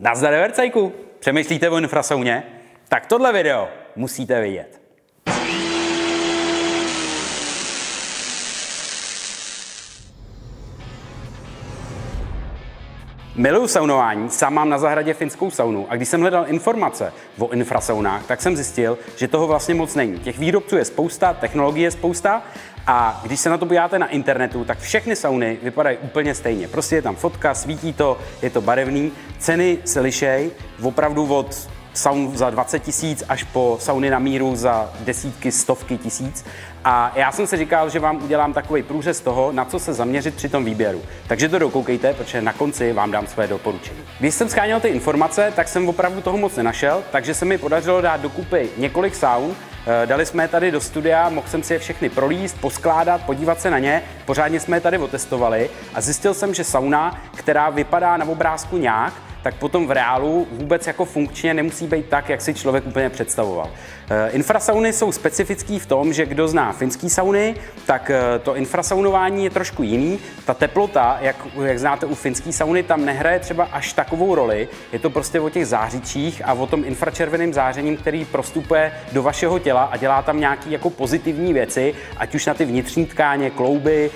Nazdar vercajku! Přemýšlíte o infrasauně? Tak tohle video musíte vidět. Miluju saunování, sám mám na zahradě finskou saunu a když jsem hledal informace o infrasaunách, tak jsem zjistil, že toho vlastně moc není. Těch výrobců je spousta, technologie je spousta a když se na to podíváte na internetu, tak všechny sauny vypadají úplně stejně. Prostě je tam fotka, svítí to, je to barevný, ceny se lišej, opravdu od saun za 20 000 až po sauny na míru za desítky, stovky tisíc. A já jsem si říkal, že vám udělám takový průřez toho, na co se zaměřit při tom výběru. Takže to dokoukejte, protože na konci vám dám své doporučení. Když jsem sháněl ty informace, tak jsem opravdu toho moc nenašel, takže se mi podařilo dát dokupy několik saun. Dali jsme je tady do studia, mohl jsem si je všechny prolíst, poskládat, podívat se na ně, pořádně jsme je tady otestovali a zjistil jsem, že sauna, která vypadá na obrázku nějak, tak potom v reálu vůbec jako funkčně nemusí být tak, jak si člověk úplně představoval. Infrasauny jsou specifický v tom, že kdo zná finský sauny, tak to infrasaunování je trošku jiný. Ta teplota, jak znáte u finský sauny, tam nehraje třeba až takovou roli. Je to prostě o těch zářičích a o tom infračerveném zářením, který prostupuje do vašeho těla a dělá tam nějaký jako pozitivní věci, ať už na ty vnitřní tkáně, klouby,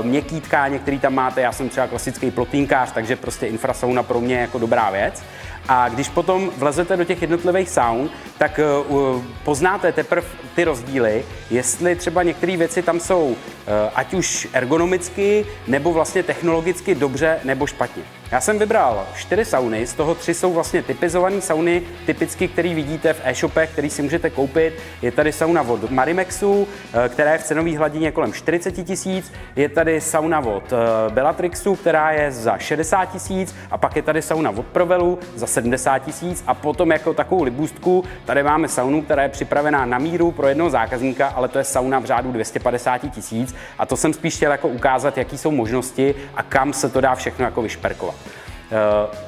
měkký tkáně, který tam máte. Já jsem třeba klasický plotínkář, takže prostě infrasauna pro mě je jako dobrá věc. A když potom vlezete do těch jednotlivých saun, tak poznáte teprve ty rozdíly, jestli třeba některé věci tam jsou ať už ergonomicky, nebo vlastně technologicky dobře nebo špatně. Já jsem vybral 4 sauny, z toho 3 jsou vlastně typizované sauny, typicky, které vidíte v e-shopech, který si můžete koupit. Je tady sauna od Marimexu, která je v cenové hladině kolem 40 000, je tady sauna od Bellatrixu, která je za 60 000 a pak je tady sauna od Provelu za 70 000 a potom jako takovou libůstku tady máme saunu, která je připravená na míru pro jednoho zákazníka, ale to je sauna v řádu 250 000 a to jsem spíš chtěl jako ukázat, jaký jsou možnosti a kam se to dá všechno jako vyšperkovat.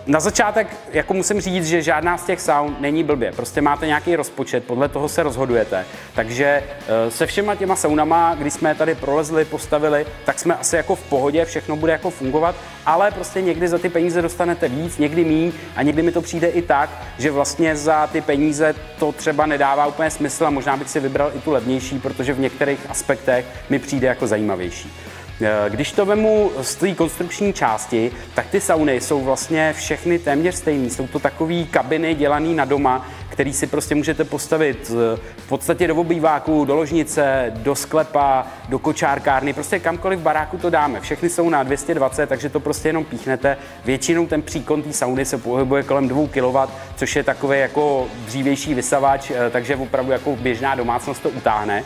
Na začátek jako musím říct, že žádná z těch saun není blbě. Prostě máte nějaký rozpočet, podle toho se rozhodujete. Takže se všema těma saunama, když jsme je tady prolezli, postavili, tak jsme asi jako v pohodě, všechno bude jako fungovat, ale prostě někdy za ty peníze dostanete víc, někdy míň a někdy mi to přijde i tak, že vlastně za ty peníze to třeba nedává úplně smysl a možná bych si vybral i tu levnější, protože v některých aspektech mi přijde jako zajímavější. Když to vemu z té konstrukční části, tak ty sauny jsou vlastně všechny téměř stejný. Jsou to takové kabiny dělané na doma, který si prostě můžete postavit v podstatě do obýváku, do ložnice, do sklepa, do kočárkárny, prostě kamkoliv v baráku to dáme. Všechny jsou na 220, takže to prostě jenom píchnete. Většinou ten příkon té sauny se pohybuje kolem 2 kW, což je takový jako dřívější vysavač, takže opravdu jako běžná domácnost to utáhne.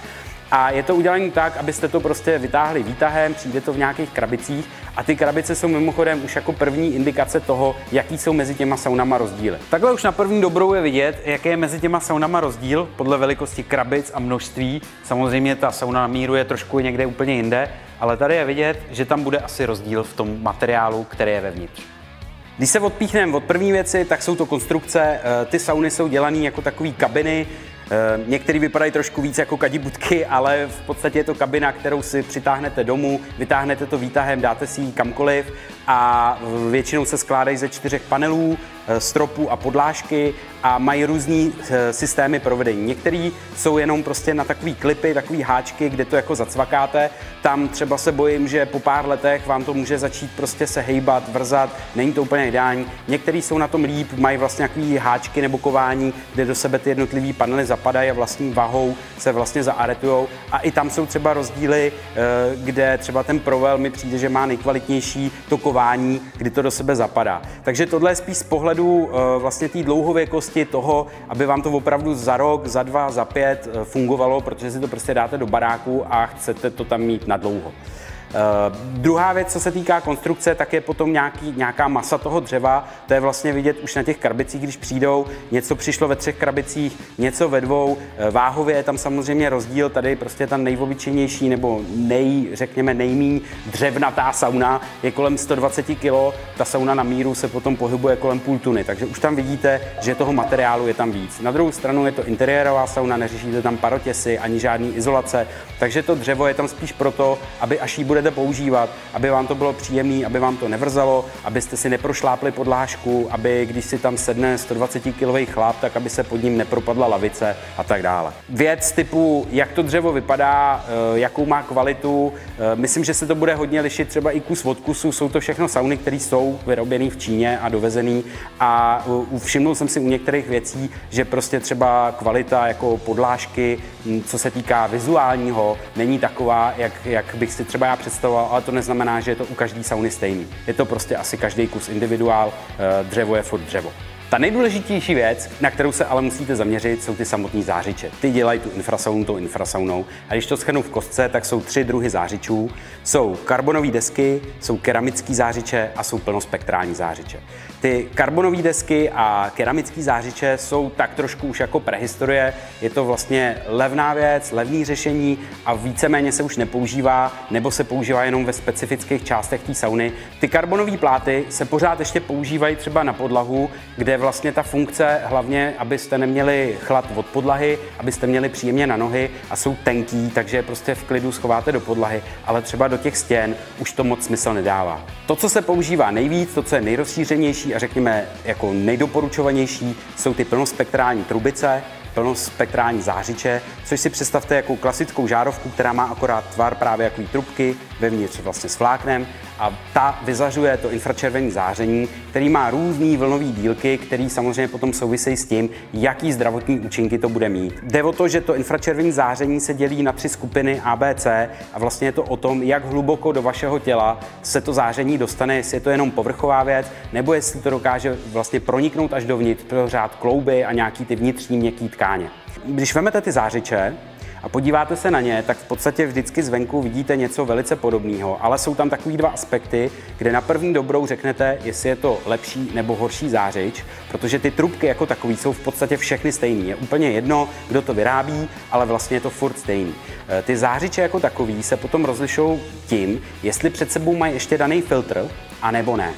A je to udělané tak, abyste to prostě vytáhli výtahem, přijde to v nějakých krabicích a ty krabice jsou mimochodem už jako první indikace toho, jaký jsou mezi těma saunama rozdíly. Takhle už na první dobrou je vidět, jaký je mezi těma saunama rozdíl podle velikosti krabic a množství. Samozřejmě ta sauna na míru je trošku někde úplně jinde, ale tady je vidět, že tam bude asi rozdíl v tom materiálu, který je vevnitř. Když se odpíchneme od první věci, tak jsou to konstrukce. Ty sauny jsou dělané jako takové kabiny. Některý vypadají trošku víc jako kadibudky, ale v podstatě je to kabina, kterou si přitáhnete domů, vytáhnete to výtahem, dáte si ji kamkoliv a většinou se skládají ze 4 panelů, stropů a podlážky a mají různý systémy provedení. Některý jsou jenom prostě na takový klipy, takový háčky, kde to jako zacvakáte. Tam třeba se bojím, že po pár letech vám to může začít prostě se hejbat, vrzat, není to úplně ideální. Některý jsou na tom líp, mají vlastně takový háčky nebo kování, kde do sebe ty jednotlivý panely zapadají a vlastní vahou se vlastně zaaretujou. A i tam jsou třeba rozdíly, kde třeba ten Provel mi přijde, že má nejkvalitnější to kování, kdy to do sebe zapadá. Takže tohle je spíš z pohledu vlastně té dlouhověkosti toho, aby vám to opravdu za rok, za 2, za 5 fungovalo, protože si to prostě dáte do baráku a chcete to tam mít na dlouho. Druhá věc, co se týká konstrukce, tak je potom nějaká masa toho dřeva. To je vlastně vidět už na těch krabicích, když přijdou. Něco přišlo ve 3 krabicích, něco ve 2. Váhově je tam samozřejmě rozdíl. Tady prostě ta nejobyčejnější nebo řekněme nejmíň dřevnatá sauna je kolem 120 kg. Ta sauna na míru se potom pohybuje kolem půl tuny. Takže už tam vidíte, že toho materiálu je tam víc. Na druhou stranu je to interiérová sauna, neřešíte tam parotěsy ani žádný izolace. Takže to dřevo je tam spíš proto, aby až jí budete budete používat, aby vám to bylo příjemné, aby vám to nevrzalo, abyste si neprošlápli podlážku, aby když si tam sedne 120-kilový chlap, tak aby se pod ním nepropadla lavice a tak dále. Věc typu, jak to dřevo vypadá, jakou má kvalitu, myslím, že se to bude hodně lišit třeba i kus od kusu. Jsou to všechno sauny, které jsou vyrobené v Číně a dovezený a všimnul jsem si u některých věcí, že prostě třeba kvalita jako podlážky, co se týká vizuálního, není taková, jak bych si třeba já představoval, ale to neznamená, že je to u každé sauny stejný. Je to prostě asi každý kus individuál, dřevo je furt dřevo. Ta nejdůležitější věc, na kterou se ale musíte zaměřit, jsou ty samotné zářiče. Ty dělají tu infrasaunu tou infrasaunou. A když to shrnu v kostce, tak jsou 3 druhy zářičů. Jsou karbonové desky, jsou keramické zářiče a jsou plnospektrální zářiče. Ty karbonové desky a keramické zářiče jsou tak trošku už jako prehistorie. Je to vlastně levná věc, levný řešení a víceméně se už nepoužívá, nebo se používá jenom ve specifických částech té sauny. Ty karbonové pláty se pořád ještě používají třeba na podlahu, kde vlastně ta funkce, hlavně abyste neměli chlad od podlahy, abyste měli příjemně na nohy a jsou tenký, takže prostě v klidu schováte do podlahy, ale třeba do těch stěn už to moc smysl nedává. To, co se používá nejvíc, to, co je nejrozšířenější a řekněme jako nejdoporučovanější, jsou ty plnospektrální trubice, plnospektrální zářiče, což si představte jako klasickou žárovku, která má akorát tvar právě jako trubky, vevnitř vlastně s vláknem a ta vyzařuje to infračervené záření, který má různý vlnový dílky, který samozřejmě potom souvisejí s tím, jaký zdravotní účinky to bude mít. Jde o to, že to infračervené záření se dělí na 3 skupiny A, B, C a vlastně je to o tom, jak hluboko do vašeho těla se to záření dostane, jestli je to jenom povrchová věc, nebo jestli to dokáže vlastně proniknout až dovnitř, prohřát klouby a nějaký ty vnitřní měkký tkáně. Když vezmete ty zářiče a podíváte se na ně, tak v podstatě vždycky zvenku vidíte něco velice podobného, ale jsou tam takový 2 aspekty, kde na první dobrou řeknete, jestli je to lepší nebo horší zářič, protože ty trubky jako takový jsou v podstatě všechny stejný. Je úplně jedno, kdo to vyrábí, ale vlastně je to furt stejný. Ty zářiče jako takový se potom rozlišují tím, jestli před sebou mají ještě daný filtr, anebo ne.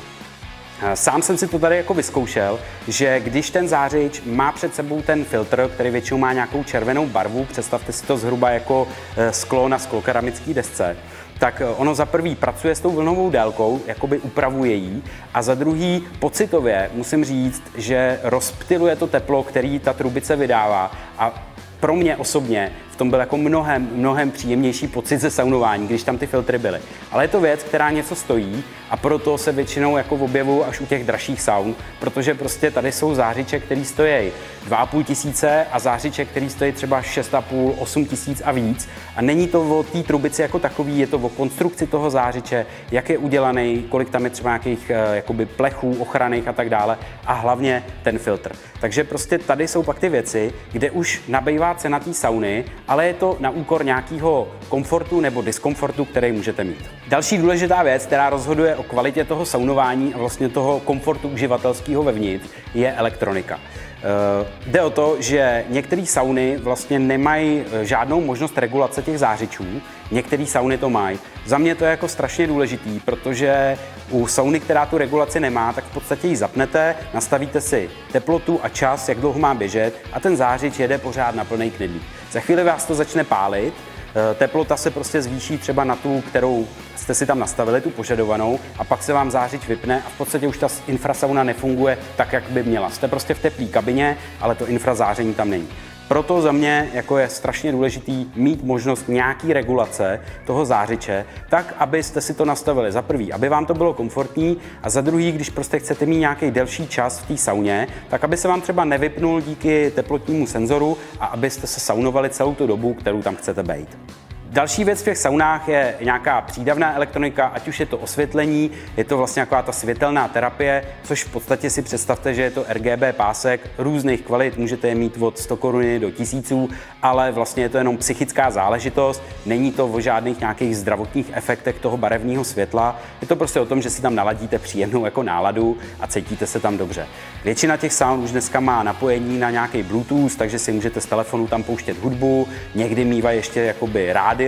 Sám jsem si to tady jako vyzkoušel, že když ten zářič má před sebou ten filtr, který většinou má nějakou červenou barvu, představte si to zhruba jako sklo na sklokeramické desce, tak ono za prvý pracuje s tou vlnovou délkou, jakoby upravuje jí, a za druhý pocitově musím říct, že rozptyluje to teplo, který ta trubice vydává a pro mě osobně v tom byl jako mnohem příjemnější pocit ze saunování, když tam ty filtry byly. Ale je to věc, která něco stojí a proto se většinou jako objevují až u těch dražších saun, protože prostě tady jsou zářiče, který stojí 2,5 tisíce a zářiče, který stojí třeba 6,5, 8 tisíc a víc. A není to o té trubici jako takový, je to o konstrukci toho zářiče, jak je udělaný, kolik tam je třeba nějakých jakoby plechů ochranných a tak dále a hlavně ten filtr. Takže prostě tady jsou pak ty věci, kde už nabývá cena té sauny, ale je to na úkor nějakého komfortu nebo diskomfortu, který můžete mít. Další důležitá věc, která rozhoduje o kvalitě toho saunování a vlastně toho komfortu uživatelského vevnitř, je elektronika. Jde o to, že některé sauny vlastně nemají žádnou možnost regulace těch zářičů, některé sauny to mají. Za mě to je jako strašně důležitý, protože u sauny, která tu regulaci nemá, tak v podstatě ji zapnete, nastavíte si teplotu a čas, jak dlouho má běžet a ten zářič jede pořád na plný knedlík. Za chvíli vás to začne pálit, teplota se prostě zvýší třeba na tu, kterou jste si tam nastavili, tu požadovanou, a pak se vám zářič vypne a v podstatě už ta infrasauna nefunguje tak, jak by měla. Jste prostě v teplé kabině, ale to infrazáření tam není. Proto za mě jako je strašně důležitý mít možnost nějaký regulace toho zářiče, tak, abyste si to nastavili za prvý, aby vám to bylo komfortní, a za druhý, když prostě chcete mít nějaký delší čas v té sauně, tak aby se vám třeba nevypnul díky teplotnímu senzoru a abyste se saunovali celou tu dobu, kterou tam chcete být. Další věc v těch saunách je nějaká přídavná elektronika, ať už je to osvětlení, je to vlastně taková ta světelná terapie, což v podstatě si představte, že je to RGB pásek různých kvalit, můžete je mít od 100 koruny do tisíců, ale vlastně je to jenom psychická záležitost, není to o žádných nějakých zdravotních efektech toho barevného světla, je to prostě o tom, že si tam naladíte příjemnou jako náladu a cítíte se tam dobře. Většina těch saun už dneska má napojení na nějaký Bluetooth, takže si můžete z telefonu tam pouštět hudbu, někdy mívá ještě jakoby rádio,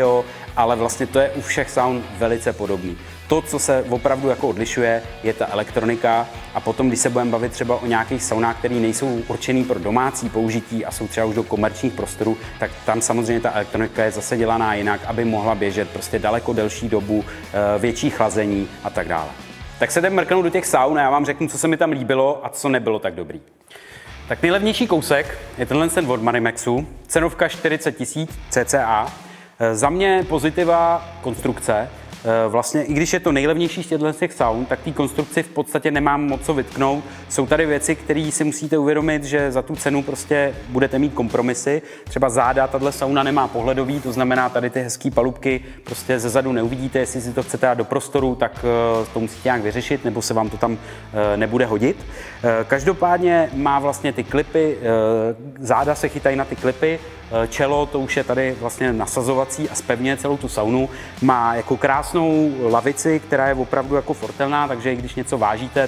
ale vlastně to je u všech saun velice podobný. To, co se opravdu jako odlišuje, je ta elektronika a potom, když se budeme bavit třeba o nějakých saunách, které nejsou určený pro domácí použití a jsou třeba už do komerčních prostorů, tak tam samozřejmě ta elektronika je zase dělaná jinak, aby mohla běžet prostě daleko delší dobu, větší chlazení a tak dále. Tak se jdeme mrknout do těch saun a já vám řeknu, co se mi tam líbilo a co nebylo tak dobrý. Tak nejlevnější kousek je tenhle od Marimexu, cenovka 40 000 cca. Za mě pozitiva konstrukce. Vlastně i když je to nejlevnější z těch saun, tak té konstrukci v podstatě nemám moc co vytknout. Jsou tady věci, které si musíte uvědomit, že za tu cenu prostě budete mít kompromisy. Třeba záda, tahle sauna nemá pohledový, to znamená tady ty hezké palubky prostě ze zadu neuvidíte, jestli si to chcete dát do prostoru, tak to musíte nějak vyřešit, nebo se vám to tam nebude hodit. Každopádně má vlastně ty klipy, záda se chytají na ty klipy, čelo, to už je tady vlastně nasazovací a zpevňuje celou tu saunu. Má jako krásnou lavici, která je opravdu jako fortelná, takže i když něco vážíte,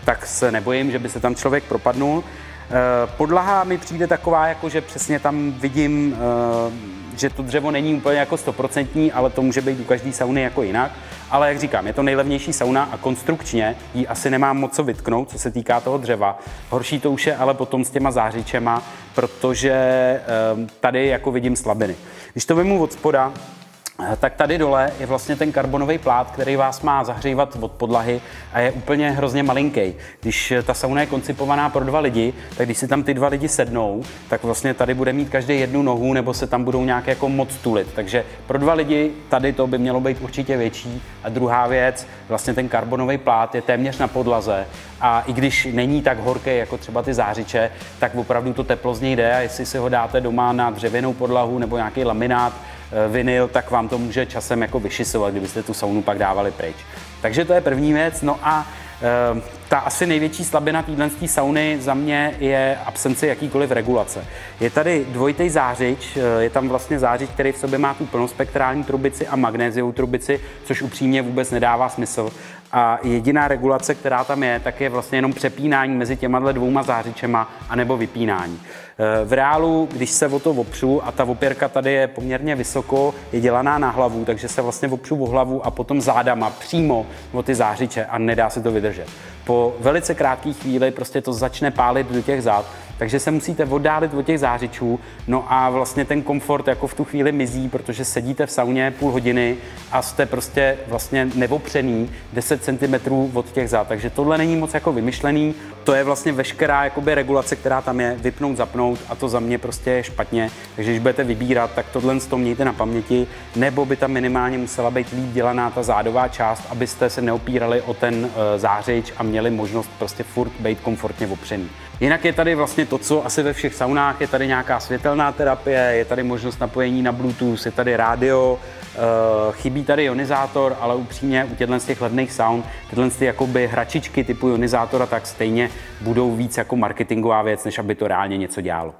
tak se nebojím, že by se tam člověk propadnul. Podlaha mi přijde taková, jako že přesně tam vidím, že to dřevo není úplně jako 100%, ale to může být u každé sauny jako jinak. Ale jak říkám, je to nejlevnější sauna a konstrukčně ji asi nemám moc co vytknout, co se týká toho dřeva. Horší to už je ale potom s těma zářičema, protože tady jako vidím slabiny. Když to vemu od spoda, tak tady dole je vlastně ten karbonový plát, který vás má zahřívat od podlahy a je úplně hrozně malinký. Když ta sauna je koncipovaná pro 2 lidi, tak když si tam ty 2 lidi sednou, tak vlastně tady bude mít každý jednu nohu nebo se tam budou nějak jako moc tulit. Takže pro 2 lidi tady to by mělo být určitě větší. A druhá věc, vlastně ten karbonový plát je téměř na podlaze a i když není tak horký jako třeba ty zářiče, tak opravdu to teplo z něj jde a jestli si ho dáte doma na dřevěnou podlahu nebo nějaký laminát, vinyl, tak vám to může časem jako vyšisovat, kdybyste tu saunu pak dávali pryč. Takže to je první věc. No a ta asi největší slabina téhle sauny za mě je absence jakýkoliv regulace. Je tady dvojitý zářič, je tam vlastně zářič, který v sobě má tu plnospektrální trubici a magnéziovou trubici, což upřímně vůbec nedává smysl. A jediná regulace, která tam je, tak je vlastně jenom přepínání mezi těma 2 zářičema anebo vypínání. V reálu, když se o to opřu a ta opěrka tady je poměrně vysoko, je dělaná na hlavu, takže se vlastně opřu o hlavu a potom zádama přímo o ty zářiče a nedá se to vydržet. Po velice krátké chvíli prostě to začne pálit do těch zád, takže se musíte oddálit od těch zářičů, no a vlastně ten komfort jako v tu chvíli mizí, protože sedíte v sauně půl hodiny a jste prostě vlastně neopřený 10 cm od těch zád, takže tohle není moc jako vymyšlený, to je vlastně veškerá jakoby regulace, která tam je, vypnout, zapnout a to za mě prostě je špatně, takže když budete vybírat, tak tohle to mějte na paměti, nebo by tam minimálně musela být líp dělaná ta zádová část, abyste se neopírali o ten zářič a měli možnost prostě furt být komfortně opřený. Jinak je tady vlastně to, co asi ve všech saunách, je tady nějaká světelná terapie, je tady možnost napojení na Bluetooth, je tady rádio, chybí tady ionizátor, ale upřímně u těchto z těch levných saun, tyhle jakoby hračičky typu ionizátora, tak stejně budou víc jako marketingová věc, než aby to reálně něco dělalo.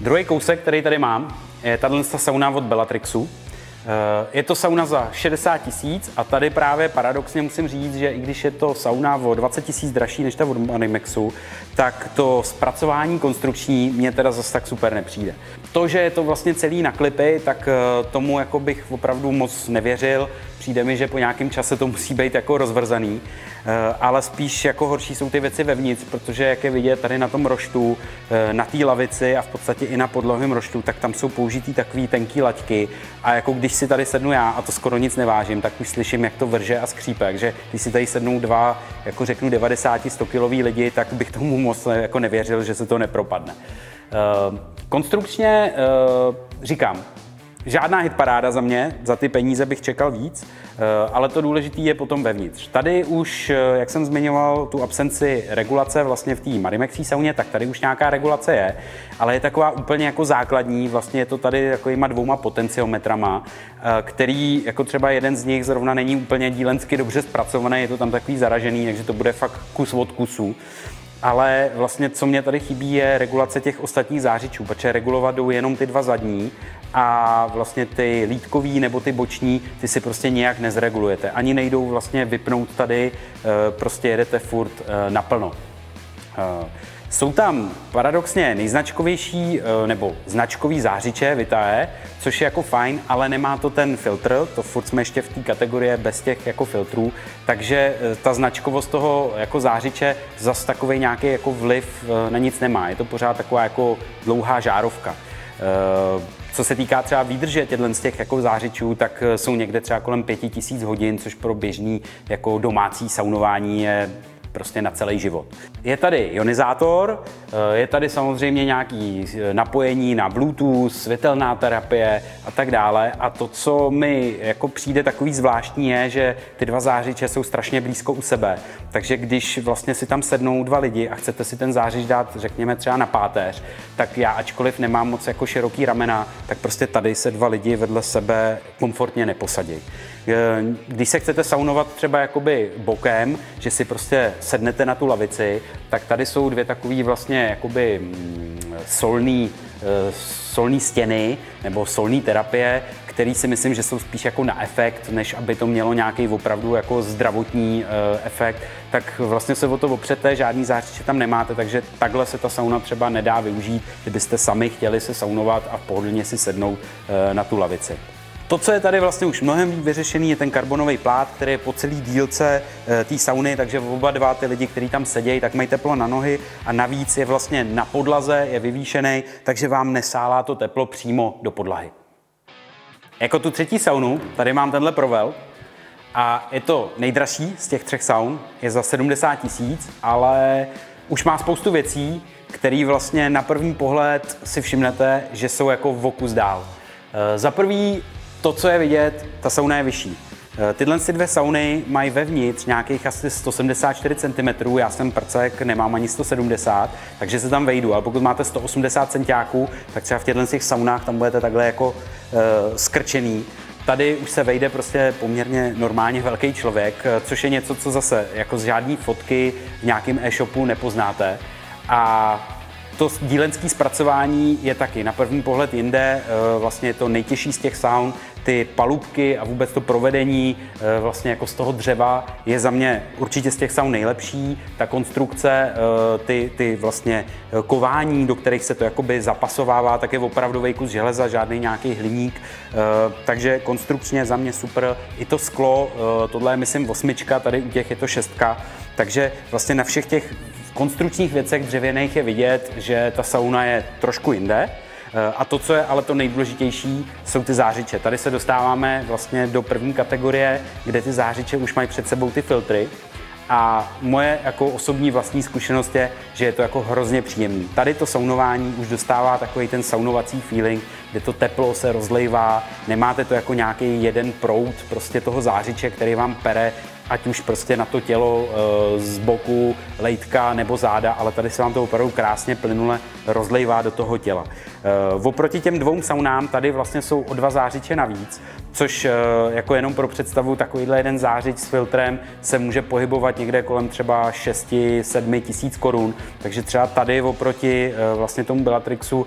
Druhý kousek, který tady mám, je tato sauna od Bellatrixu. Je to sauna za 60 000 a tady právě paradoxně musím říct, že i když je to sauna o 20 000 dražší než ta od Marimexu, tak to zpracování konstrukční mě teda zase tak super nepřijde. To, že je to vlastně celý na klipy, tak tomu jako bych opravdu moc nevěřil. Přijde mi, že po nějakém čase to musí být jako rozvrzaný, ale spíš jako horší jsou ty věci vevnitř, protože jak je vidět tady na tom roštu, na té lavici a v podstatě i na podlahovém roštu, tak tam jsou použitý takový tenký laťky a jako když si tady sednu já a to skoro nic nevážím, tak už slyším, jak to vrže a skřípe, takže když si tady sednou 2, jako řeknu 90-100 kilový lidi, tak bych tomu moc jako nevěřil, že se to nepropadne. Konstrukčně říkám, žádná hitparáda za mě, za ty peníze bych čekal víc, ale to důležité je potom vevnitř. Tady už, jak jsem zmiňoval, tu absenci regulace vlastně v té Marimexí sauně, tak tady už nějaká regulace je, ale je taková úplně jako základní, vlastně je to tady takovýma 2 potenciometrama, který jako třeba jeden z nich zrovna není úplně dílensky dobře zpracovaný, je to tam takový zaražený, takže to bude fakt kus od kusu. Ale vlastně, co mě tady chybí, je regulace těch ostatních zářičů, protože regulovat jdou jenom ty 2 zadní a vlastně ty lítkový nebo ty boční, ty si prostě nějak nezregulujete. Ani nejdou vlastně vypnout tady, prostě jedete furt naplno. Jsou tam paradoxně nejznačkovější nebo značkový zářiče Vitae, což je jako fajn, ale nemá to ten filtr, to furt jsme ještě v té kategorii bez těch jako filtrů, takže ta značkovost toho jako zářiče zas takovej nějaký jako vliv na nic nemá, je to pořád taková jako dlouhá žárovka. Co se týká třeba výdrže těchto z těch jako zářičů, tak jsou někde třeba kolem 5000 hodin, což pro běžný jako domácí saunování je prostě na celý život. Je tady ionizátor, je tady samozřejmě nějaké napojení na Bluetooth, světelná terapie a tak dále. A to, co mi jako přijde takový zvláštní, je, že ty dva zářiče jsou strašně blízko u sebe. Takže když vlastně si tam sednou dva lidi a chcete si ten zářič dát, řekněme třeba na páteř, tak já, ačkoliv nemám moc jako široký ramena, tak prostě tady se dva lidi vedle sebe komfortně neposadí. Když se chcete saunovat třeba jakoby bokem, že si prostě sednete na tu lavici, tak tady jsou dvě takové vlastně jakoby solní stěny nebo solní terapie, které si myslím, že jsou spíš jako na efekt, než aby to mělo nějaký opravdu jako zdravotní efekt, tak vlastně se o to opřete, žádný zářiče tam nemáte, takže takhle se ta sauna třeba nedá využít, kdybyste sami chtěli se saunovat a pohodlně si sednout na tu lavici. To, co je tady vlastně už mnohem vyřešený, je ten karbonový plát, který je po celý dílce té sauny, takže oba dva ty lidi, kteří tam sedějí, tak mají teplo na nohy a navíc je vlastně na podlaze, je vyvýšený, takže vám nesálá to teplo přímo do podlahy. Jako tu třetí saunu, tady mám tenhle Provel a je to nejdražší z těch 3 saun, je za 70 000, ale už má spoustu věcí, které vlastně na první pohled si všimnete, že jsou jako v okus dál. Za prvý, to, co je vidět, ta sauna je vyšší. Tyhle dvě sauny mají vevnitř nějakých asi 174 cm, já jsem prcek, nemám ani 170, takže se tam vejdu, ale pokud máte 180 cm, tak třeba v těchto saunách tam budete takhle jako skrčený. Tady už se vejde prostě poměrně normálně velký člověk, což je něco, co zase jako z žádný fotky v nějakém e-shopu nepoznáte. A to dílenské zpracování je taky na první pohled jinde, vlastně je to nejtěžší z těch saun, ty palubky a vůbec to provedení vlastně jako z toho dřeva je za mě určitě z těch saun nejlepší, ta konstrukce, ty vlastně kování, do kterých se to jakoby zapasovává, tak je opravdový kus železa, žádný nějaký hliník, takže konstrukčně za mě super, i to sklo, tohle je myslím 8, tady u těch je to 6, takže vlastně na všech těch konstrukčních věcech dřevěných je vidět, že ta sauna je trošku jinde. A to, co je ale to nejdůležitější, jsou ty zářiče. Tady se dostáváme vlastně do první kategorie, kde ty zářiče už mají před sebou ty filtry. A moje jako osobní vlastní zkušenost je, že je to jako hrozně příjemný. Tady to saunování už dostává takový ten saunovací feeling, kde to teplo se rozlejvá, nemáte to jako nějaký jeden proud prostě toho zářiče, který vám pere, ať už prostě na to tělo z boku, lejtka nebo záda, ale tady se vám to opravdu krásně plynule rozlejvá do toho těla. Oproti těm 2 saunám tady vlastně jsou o 2 zářiče navíc, což jako jenom pro představu takovýhle jeden zářič s filtrem se může pohybovat někde kolem třeba 6-7 tisíc korun, takže třeba tady oproti vlastně tomu Bellatrixu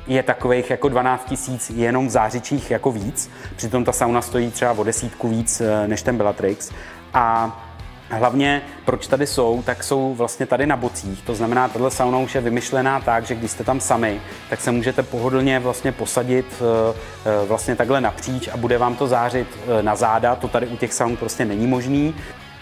je takových jako 12 000 jenom v zářičích jako víc, přitom ta sauna stojí třeba o 10 víc než ten Bellatrix. A hlavně, proč tady jsou, tak jsou vlastně tady na bocích, to znamená, tato sauna už je vymyšlená tak, že když jste tam sami, tak se můžete pohodlně vlastně posadit vlastně takhle napříč a bude vám to zářit na záda, to tady u těch saun prostě není možný.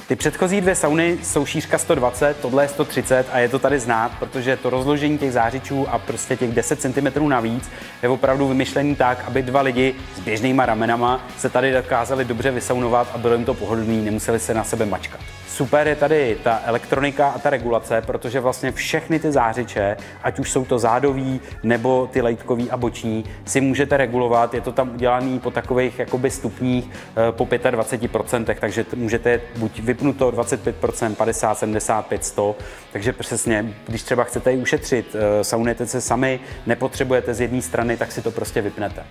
Ty předchozí 2 sauny jsou šířka 120, tohle je 130 a je to tady znát, protože to rozložení těch zářičů a prostě těch 10 cm navíc je opravdu vymyšlený tak, aby 2 lidi s běžnýma ramenama se tady dokázali dobře vysaunovat a bylo jim to pohodlný, nemuseli se na sebe mačkat. Super je tady ta elektronika a ta regulace, protože vlastně všechny ty zářiče, ať už jsou to zádový nebo ty lejtkový a boční, si můžete regulovat. Je to tam udělané po takových jakoby stupních po 25%, takže můžete buď vypnuto 25%, 50, 75, 100, takže přesně, když třeba chcete ji ušetřit, saunujete se sami, nepotřebujete z jedné strany, tak si to prostě vypnete.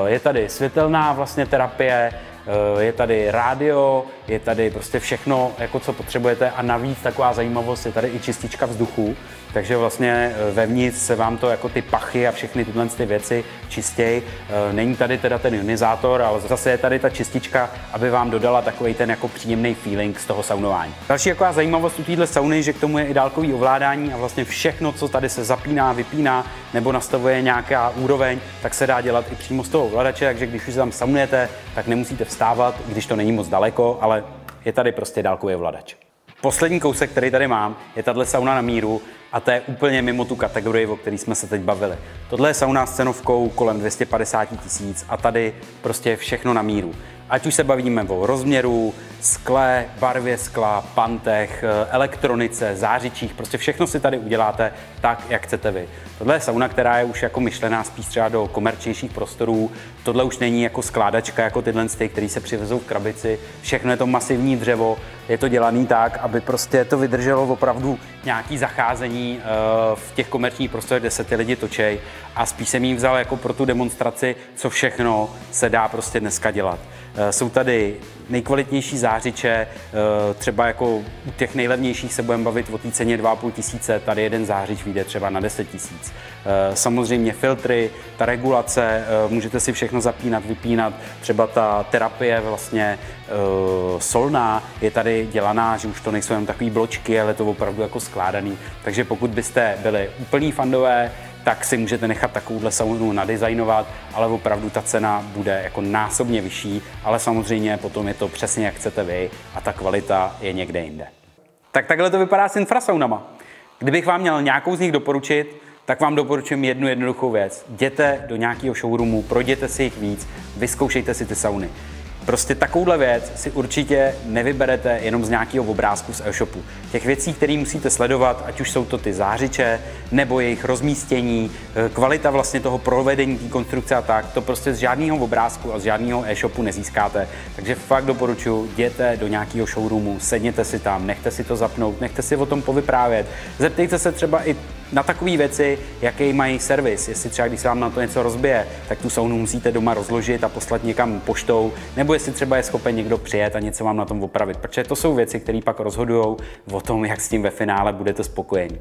Je tady světelná vlastně terapie, je tady rádio, je tady prostě všechno, jako co potřebujete a navíc taková zajímavost, je tady i čistička vzduchu, takže vlastně vevnitř se vám to jako ty pachy a všechny tyhle ty věci čistěj. Není tady teda ten ionizátor, ale zase je tady ta čistička, aby vám dodala takový ten jako příjemný feeling z toho saunování. Další taková zajímavost u téhle sauny, že k tomu je i dálkový ovládání a vlastně všechno, co tady se zapíná, vypíná nebo nastavuje nějaká úroveň, tak se dá dělat i přímo z toho ovladače, takže když už se tam saunujete, tak nemusíte vstávat, když to není moc daleko, ale je tady prostě dálkový ovladač. Poslední kousek, který tady mám, je tahle sauna na míru a to je úplně mimo tu kategorii, o které jsme se teď bavili. Tohle je sauna s cenovkou kolem 250 000 a tady prostě je všechno na míru. Ať už se bavíme o rozměru, skle, barvě skla, pantech, elektronice, zářičích, prostě všechno si tady uděláte tak, jak chcete vy. Tohle je sauna, která je už jako myšlená spíš třeba do komerčnějších prostorů. Tohle už není jako skládačka, jako tyhle, které se přivezou v krabici. Všechno je to masivní dřevo, je to dělaný tak, aby prostě to vydrželo opravdu nějaký zacházení v těch komerčních prostorech, kde se ty lidi točej. A spíš jsem jí vzal jako pro tu demonstraci, co všechno se dá prostě dneska dělat. Jsou tady nejkvalitnější zářiče, třeba jako u těch nejlevnějších se budeme bavit o té ceně 2 500, tady jeden zářič vyjde třeba na 10 000. Samozřejmě filtry, ta regulace, můžete si všechno zapínat, vypínat, třeba ta terapie vlastně solná je tady dělaná, že už to nejsou jen takové bločky, ale to opravdu jako skládaný. Takže pokud byste byli úplní fandové, tak si můžete nechat takovouhle saunu nadizajnovat, ale opravdu ta cena bude jako násobně vyšší, ale samozřejmě potom je to přesně jak chcete vy a ta kvalita je někde jinde. Tak takhle to vypadá s infrasaunama. Kdybych vám měl nějakou z nich doporučit, tak vám doporučuji jednu jednoduchou věc. Jděte do nějakého showroomu, projděte si jich víc, vyzkoušejte si ty sauny. Prostě takovouhle věc si určitě nevyberete jenom z nějakého obrázku z e-shopu. Těch věcí, které musíte sledovat, ať už jsou to ty zářiče, nebo jejich rozmístění, kvalita vlastně toho provedení té konstrukce a tak, to prostě z žádného obrázku a z žádného e-shopu nezískáte. Takže fakt doporučuji, jděte do nějakého showroomu, sedněte si tam, nechte si to zapnout, nechte si o tom povyprávět. Zeptejte se třeba i na takové věci, jaký mají servis. Jestli třeba, když se vám na to něco rozbije, tak tu saunu musíte doma rozložit a poslat někam poštou, nebo jestli třeba je schopen někdo přijet a něco vám na tom opravit. Protože to jsou věci, které pak rozhodují o tom, jak s tím ve finále budete spokojení.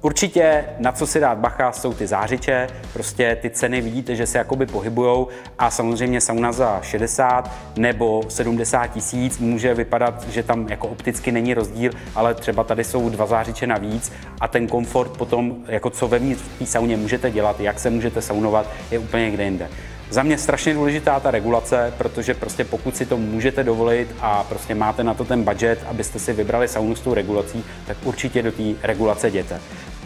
Určitě na co si dát bacha jsou ty zářiče, prostě ty ceny vidíte, že se jakoby pohybujou a samozřejmě sauna za 60 nebo 70 000 může vypadat, že tam jako opticky není rozdíl, ale třeba tady jsou 2 zářiče navíc a ten komfort potom, jako co vevnitř v té sauně můžete dělat, jak se můžete saunovat, je úplně někde jinde. Za mě strašně důležitá ta regulace, protože prostě pokud si to můžete dovolit a prostě máte na to ten budget, abyste si vybrali saunu s tou regulací, tak určitě do té regulace jděte.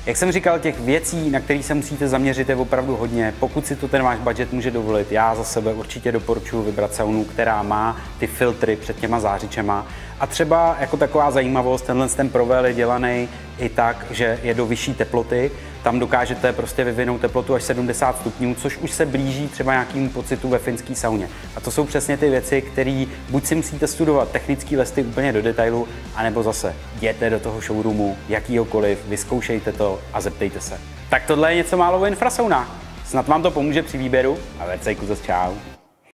Jak jsem říkal, těch věcí, na které se musíte zaměřit, je opravdu hodně. Pokud si to ten váš budget může dovolit, já za sebe určitě doporučuji vybrat saunu, která má ty filtry před těma zářičema. A třeba jako taková zajímavost, ten provel je dělaný i tak, že je do vyšší teploty. Tam dokážete prostě vyvinout teplotu až 70 stupňů, což už se blíží třeba nějakému pocitu ve finské sauně. A to jsou přesně ty věci, které buď si musíte studovat technické listy úplně do detailu, anebo zase jděte do toho showroomu, jakýhokoliv, vyzkoušejte to a zeptejte se. Tak tohle je něco málo o infrasaunách. Snad vám to pomůže při výběru a vercejku zas čau.